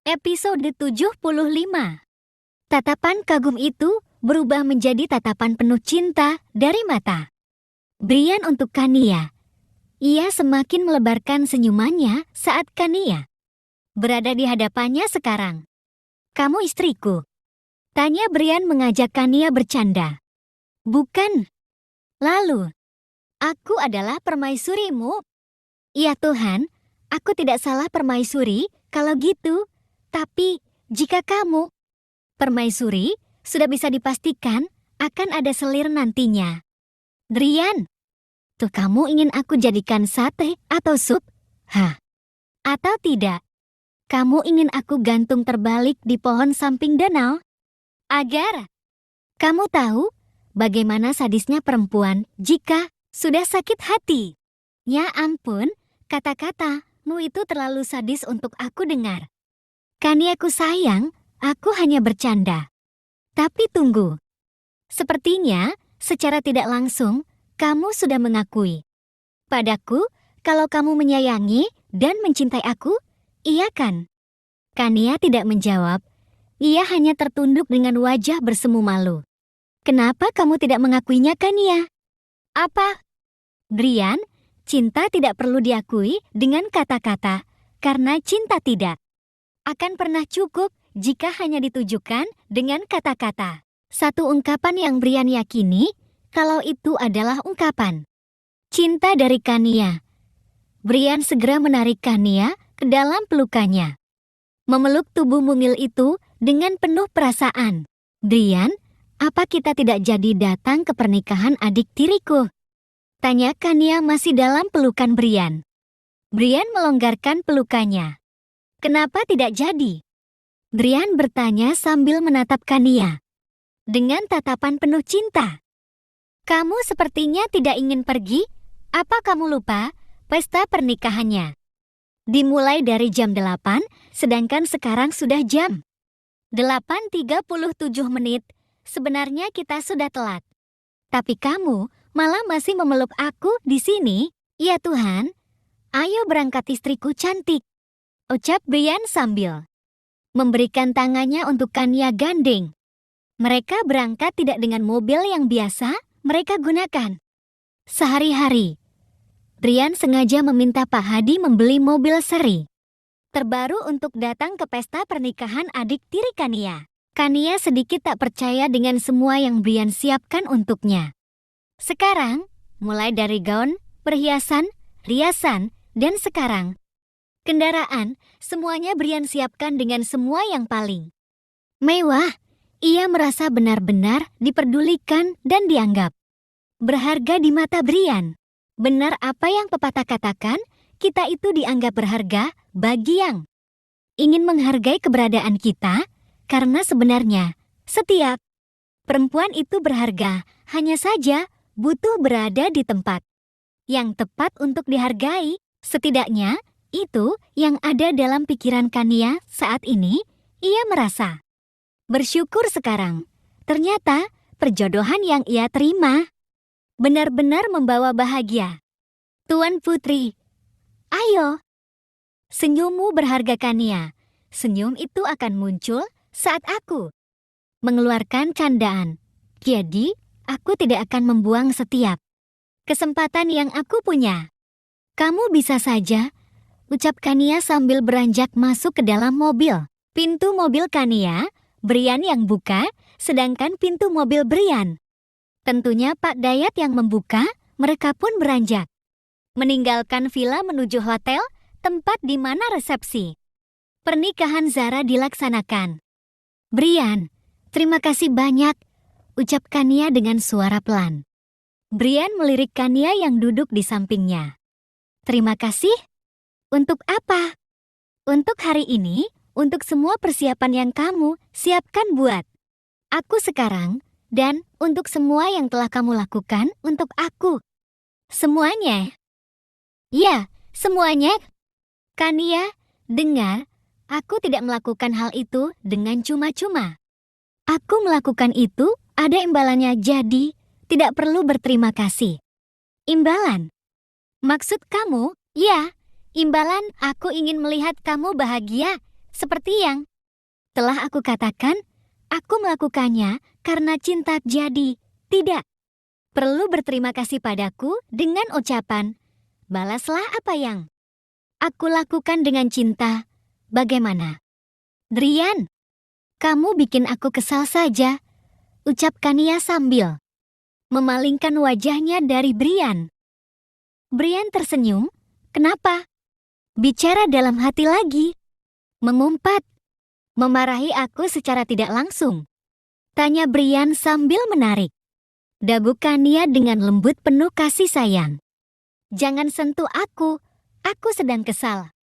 Episode 75. Tatapan kagum itu berubah menjadi tatapan penuh cinta dari mata Brian untuk Kania. Ia semakin melebarkan senyumannya saat Kania berada di hadapannya sekarang. "Kamu istriku?" tanya Brian mengajak Kania bercanda. "Bukan." "Lalu?" "Aku adalah permaisurimu." "Ya Tuhan, aku tidak salah permaisuri kalau gitu. Tapi jika kamu permaisuri, sudah bisa dipastikan akan ada selir nantinya." "Brian, tuh kamu ingin aku jadikan sate atau sup? Hah? Atau tidak? Kamu ingin aku gantung terbalik di pohon samping danau? Agar kamu tahu bagaimana sadisnya perempuan jika sudah sakit hati." "Ya ampun, kata-katamu itu terlalu sadis untuk aku dengar." "Kaniaku sayang, aku hanya bercanda." "Tapi tunggu. Sepertinya secara tidak langsung kamu sudah mengakui padaku kalau kamu menyayangi dan mencintai aku, iya kan?" Kania tidak menjawab. Ia hanya tertunduk dengan wajah bersemu malu. "Kenapa kamu tidak mengakuinya, Kania?" "Apa?" "Brian, cinta tidak perlu diakui dengan kata-kata, karena cinta tidak akan pernah cukup jika hanya ditujukan dengan kata-kata." Satu ungkapan yang Brian yakini kalau itu adalah ungkapan cinta dari Kania. Brian segera menarik Kania ke dalam pelukannya, memeluk tubuh mungil itu dengan penuh perasaan. "Brian, apa kita tidak jadi datang ke pernikahan adik tiriku?" tanya Kania masih dalam pelukan Brian. Brian melonggarkan pelukannya. "Kenapa tidak jadi?" Brian bertanya sambil menatap Kania dengan tatapan penuh cinta. "Kamu sepertinya tidak ingin pergi. Apa kamu lupa pesta pernikahannya dimulai dari jam 8, sedangkan sekarang sudah jam 8:37. Sebenarnya kita sudah telat. Tapi kamu malah masih memeluk aku di sini. Ya Tuhan, ayo berangkat istriku cantik," ucap Brian sambil memberikan tangannya untuk Kania gandeng. Mereka berangkat tidak dengan mobil yang biasa mereka gunakan sehari-hari. Brian sengaja meminta Pak Hadi membeli mobil seri terbaru untuk datang ke pesta pernikahan adik tiri Kania. Kania sedikit tak percaya dengan semua yang Brian siapkan untuknya. Sekarang, mulai dari gaun, perhiasan, riasan, dan sekarang kendaraan, semuanya Brian siapkan dengan semua yang paling mewah. Ia merasa benar-benar diperdulikan dan dianggap berharga di mata Brian. Benar apa yang pepatah katakan, kita itu dianggap berharga bagi yang ingin menghargai keberadaan kita, karena sebenarnya setiap perempuan itu berharga, hanya saja butuh berada di tempat yang tepat untuk dihargai. Setidaknya itu yang ada dalam pikiran Kania saat ini. Ia merasa bersyukur sekarang. Ternyata perjodohan yang ia terima benar-benar membawa bahagia. "Tuan Putri, ayo." "Senyummu berharga, Kania. Senyum itu akan muncul saat aku mengeluarkan candaan. Jadi, aku tidak akan membuang setiap kesempatan yang aku punya." "Kamu bisa saja," ucap Kania sambil beranjak masuk ke dalam mobil. Pintu mobil Kania, Brian yang buka, sedangkan pintu mobil Brian tentunya Pak Dayat yang membuka. Mereka pun beranjak meninggalkan villa menuju hotel, tempat di mana resepsi pernikahan Zara dilaksanakan. "Brian, terima kasih banyak," ucap Kania dengan suara pelan. Brian melirik Kania yang duduk di sampingnya. "Terima kasih? Untuk apa?" "Untuk hari ini, untuk semua persiapan yang kamu siapkan buat aku sekarang, dan untuk semua yang telah kamu lakukan untuk aku." "Semuanya?" "Ya, semuanya." "Kania, dengar, aku tidak melakukan hal itu dengan cuma-cuma. Aku melakukan itu ada imbalannya, jadi tidak perlu berterima kasih." "Imbalan? Maksud kamu?" "Ya, imbalan. Aku ingin melihat kamu bahagia Seperti yang telah aku katakan, aku melakukannya karena cinta jadi. Tidak perlu berterima kasih padaku dengan ucapan, balaslah apa yang aku lakukan dengan cinta. Bagaimana? Drian, kamu bikin aku kesal saja, ucap Kania sambil memalingkan wajahnya dari Brian. Brian tersenyum, kenapa? Bicara dalam hati lagi. Mengumpat. Memarahi aku secara tidak langsung. Tanya Brian sambil menarik dagu Kania dengan lembut penuh kasih sayang. Jangan sentuh aku sedang kesal.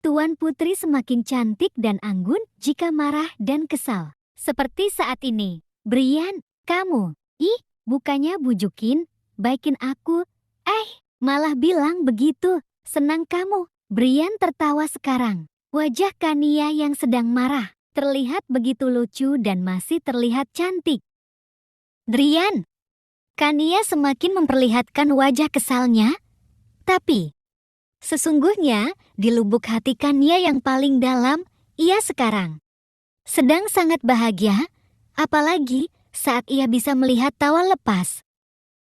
Tuan Putri semakin cantik dan anggun jika marah dan kesal. Seperti saat ini. Brian, kamu, bukannya bujukin, baikin aku. Malah bilang begitu, senang kamu. Brian tertawa sekarang. Wajah Kania yang sedang marah terlihat begitu lucu dan masih terlihat cantik. Drian, Kania semakin memperlihatkan wajah kesalnya, tapi sesungguhnya di lubuk hati Kania yang paling dalam, ia sekarang sedang sangat bahagia, apalagi saat ia bisa melihat tawa lepas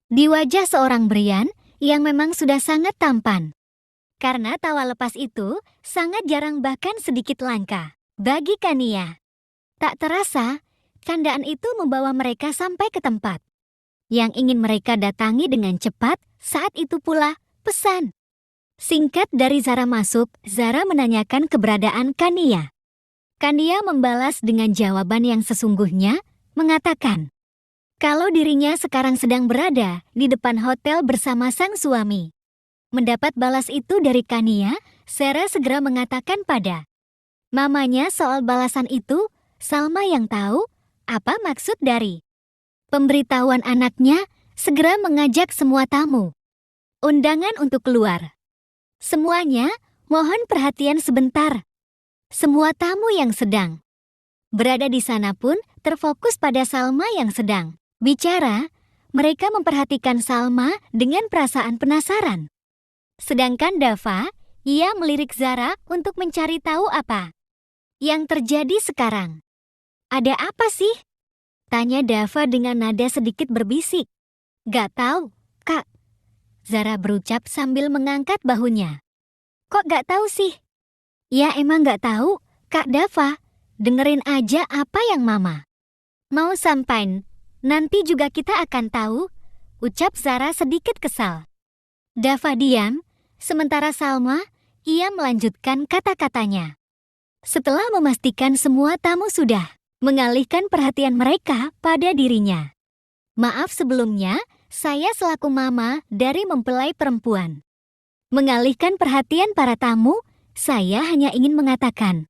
di wajah seorang Brian yang memang sudah sangat tampan. Karena tawa lepas itu sangat jarang bahkan sedikit langka bagi Kania. Tak terasa, candaan itu membawa mereka sampai ke tempat yang ingin mereka datangi dengan cepat. Saat itu pula pesan singkat dari Zara masuk. Zara menanyakan keberadaan Kania. Kania membalas dengan jawaban yang sesungguhnya, mengatakan kalau dirinya sekarang sedang berada di depan hotel bersama sang suami. Mendapat balas itu dari Kania, Zara segera mengatakan pada mamanya soal balasan itu. Salma yang tahu apa maksud dari pemberitahuan anaknya, segera mengajak semua tamu undangan untuk keluar. Semuanya mohon perhatian sebentar. Semua tamu yang sedang berada di sana pun terfokus pada Salma yang sedang bicara. Mereka memperhatikan Salma dengan perasaan penasaran. Sedangkan Dava, ia melirik Zara untuk mencari tahu apa yang terjadi sekarang. Ada apa sih? Tanya Dava dengan nada sedikit berbisik. Gak tahu, Kak. Zara berucap sambil mengangkat bahunya. Kok gak tahu sih? Ya emang gak tahu, Kak Dava. Dengerin aja apa yang Mama mau sampaikan. Nanti juga kita akan tahu, ucap Zara sedikit kesal. Dava diam. Sementara Salma, ia melanjutkan kata-katanya. Setelah memastikan semua tamu sudah mengalihkan perhatian mereka pada dirinya. Maaf sebelumnya, saya selaku mama dari mempelai perempuan. Mengalihkan perhatian para tamu, saya hanya ingin mengatakan,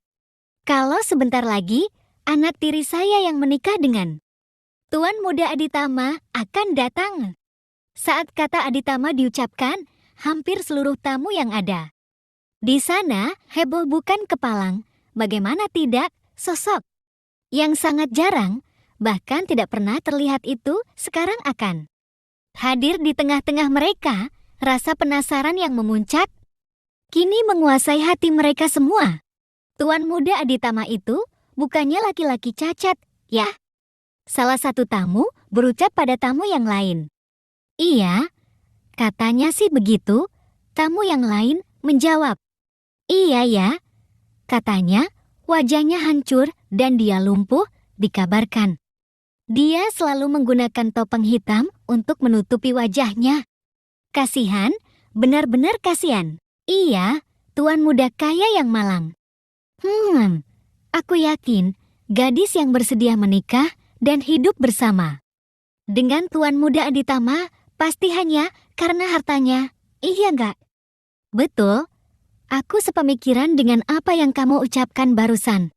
kalau sebentar lagi, anak tiri saya yang menikah dengan Tuan Muda Aditama akan datang. Saat kata Aditama diucapkan, hampir seluruh tamu yang ada di sana heboh bukan kepalang. Bagaimana tidak, sosok yang sangat jarang, bahkan tidak pernah terlihat itu, sekarang akan hadir di tengah-tengah mereka. Rasa penasaran yang memuncak kini menguasai hati mereka semua. Tuan Muda Aditama itu bukannya laki-laki cacat, ya? Salah satu tamu berucap pada tamu yang lain. Iya, katanya sih begitu. Tamu yang lain menjawab. Iya ya, katanya wajahnya hancur dan dia lumpuh, dikabarkan. Dia selalu menggunakan topeng hitam untuk menutupi wajahnya. Kasihan, benar-benar kasihan. Iya, tuan muda kaya yang malang. Aku yakin gadis yang bersedia menikah dan hidup bersama dengan tuan muda Aditama pasti hanya karena hartanya, iya enggak? Betul, aku sepemikiran dengan apa yang kamu ucapkan barusan.